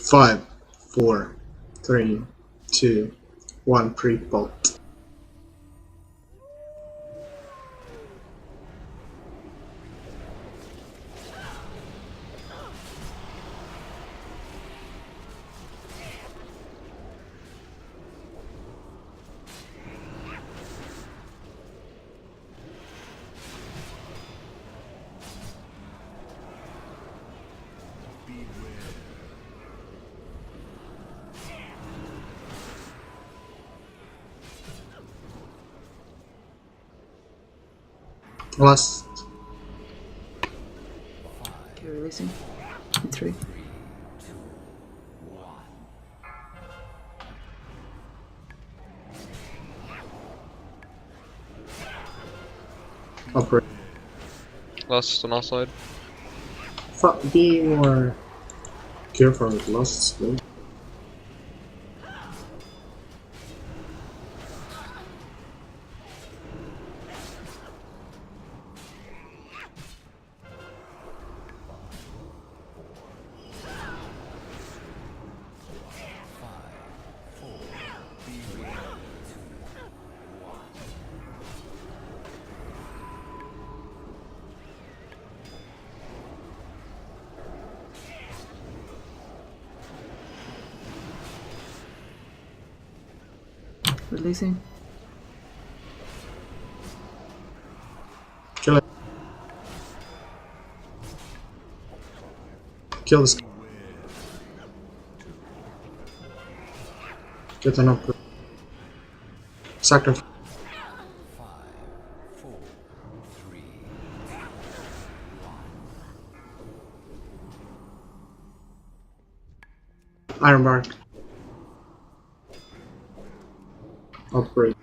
5, 4, 3, 2, 1, pre-bolt. Last. Okay, releasing. In 3. Operate. Last on our side. Be more careful with lusts, please. Releasing. Kill it. Kill this. Get an upgrade. Sacrifice. Iron Bark. Upgrade.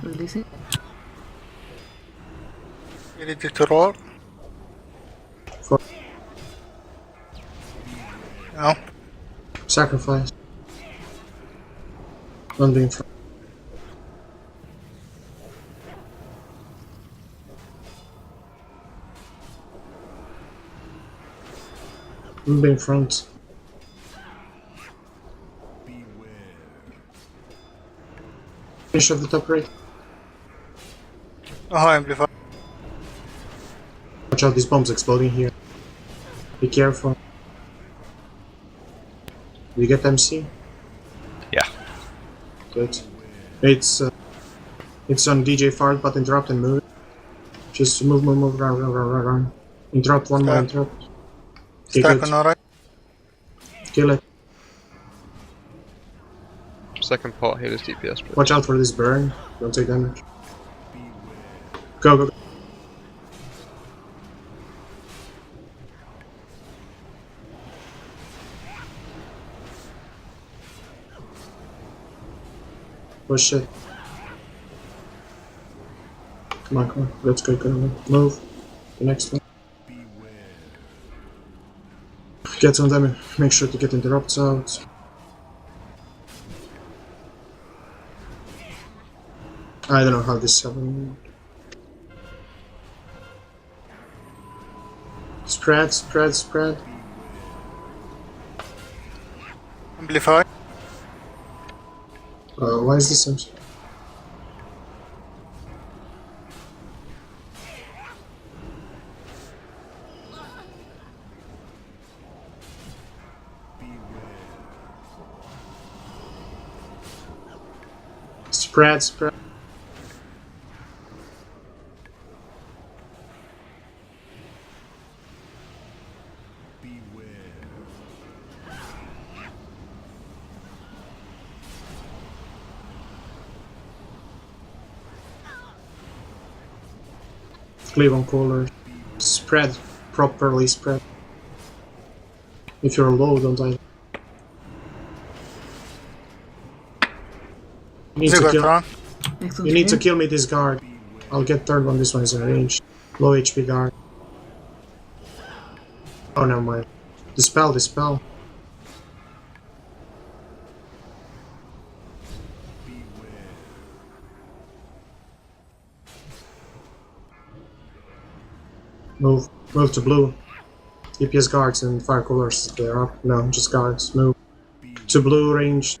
Releasing. You need to roll? For No. sacrifice. One being front. One being front. Finish at the top right. Oh, amplify. Watch out, these bombs exploding here. Be careful. You get MC? Yeah. Good. It's on DJ Fart, but interrupt and move. Just move, run. Interrupt, one more Stack. interrupt. Okay, Stack good. on alright. Kill it. Second part here is DPS. But Watch out for this burn. Don't take damage. Go, go, go. Push it. Come on, come on. Let's go, go, go. Move. The next one. Get some damage. Make sure to get interrupts out. I don't know how this happened. Spread, spread, spread. Amplify. Why is this empty? Spread, spread. Cleave on collar. Spread. Properly spread. If you're low, don't die. You need to kill. Zigotron. Next You need to kill me this guard. I'll get third one. This one is in range. Low HP guard. Oh, never mind. Dispel, dispel. Move to blue. DPS guards and fire coolers. They're up. No, just guards. Move to blue range.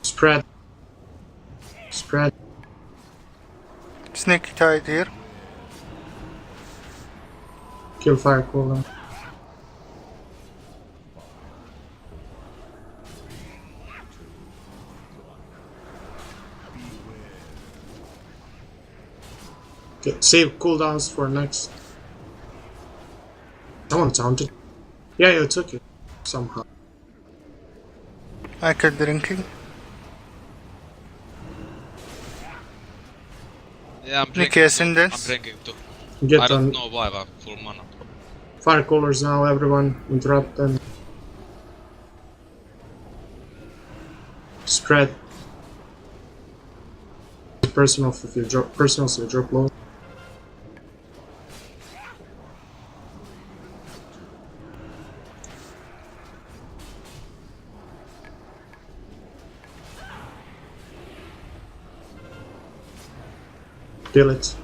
Spread. Spread. Sneaky tide here. Kill fire cooler. Okay, save cooldowns for next. Someone taunted. Yeah, you took it somehow. I kept drinking. Yeah, I'm Nicky drinking. I'm Ascendance. drinking too. Get I don't on know why I'm full mana. fire coolers now. Everyone interrupt them. Spread. Personal if you drop. Personal so you drop low. Kill it.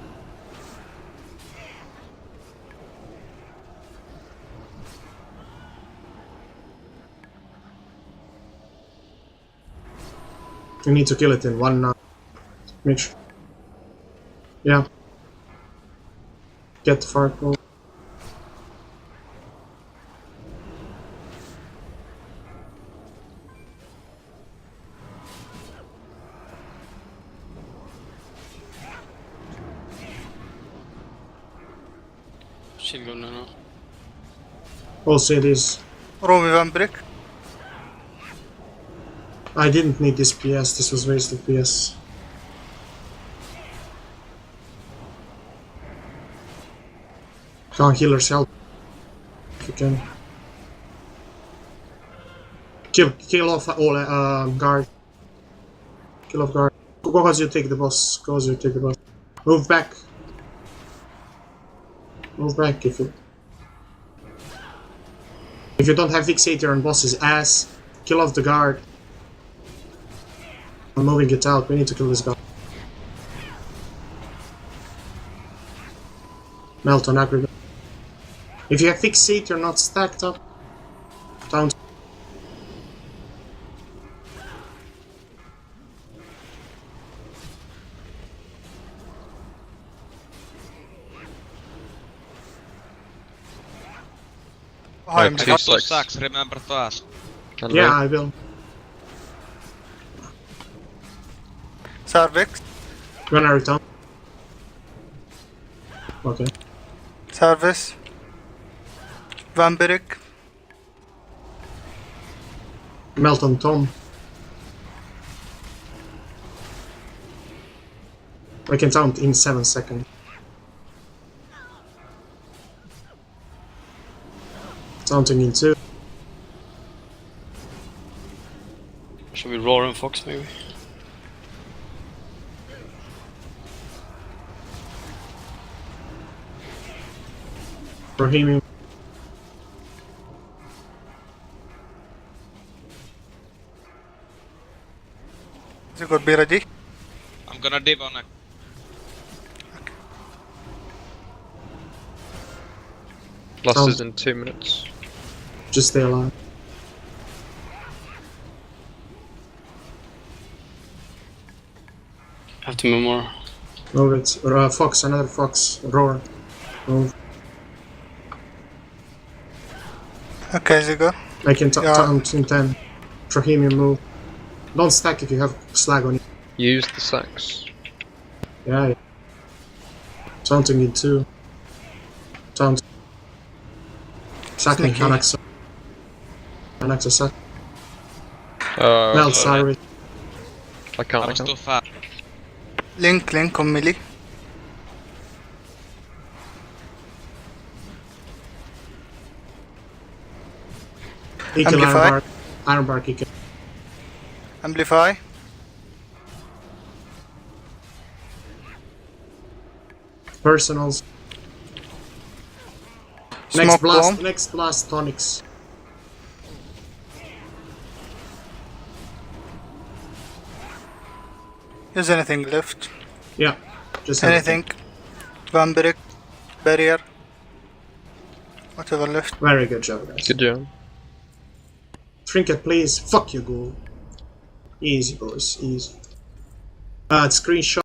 You need to kill it in one now. Make sure. Yeah. Get the fire cooler. Shield gun now. All cities. Roll me 1 brick. I didn't need this PS, this was wasted PS. Can't healers help. If you can. Kill off all guard. Kill off guard. Go as you take the boss. Go as you take the boss. Move back. Move back if you don't have fixator on boss's ass. Kill off the guard. I'm moving it out. We need to kill this guy. Melt on aggregate. If you have fixator not stacked up, down. Behind Okay. me. I got Six. those sacks, remember to ask. And Yeah, I will. Sarvix. When I return. Okay. Service. 1 brick. Melt on Tom. I can count in 7 seconds. Counting in 2. Should we roar and fox maybe? Bohemian. You got be ready. I'm gonna div on it. Last is in 2 minutes. Just stay alive. Have to move more. Move it. Fox, another fox. Roar. Move. Okay, Zigo. I can Yeah. count in 10. Bohemian move. Don't stack if you have slag on you. Use the sacks. Yeah. Counting in 2. Count. Sacking Sneaky. Anaxa. Anaxa sack. I Melt Cyrus. can't. I I was too can't. fast. Link on melee. He can Amplify. Ironbark. Ironbark he can. Amplify. Personals. Smoke bomb. Next blast tonics. Is anything left? Yeah, just Anything? Vampiric, barrier, whatever left. Very good job, guys. Good job. Trinket, please. Fuck you, ghoul. Easy, boys. Easy. Screenshot.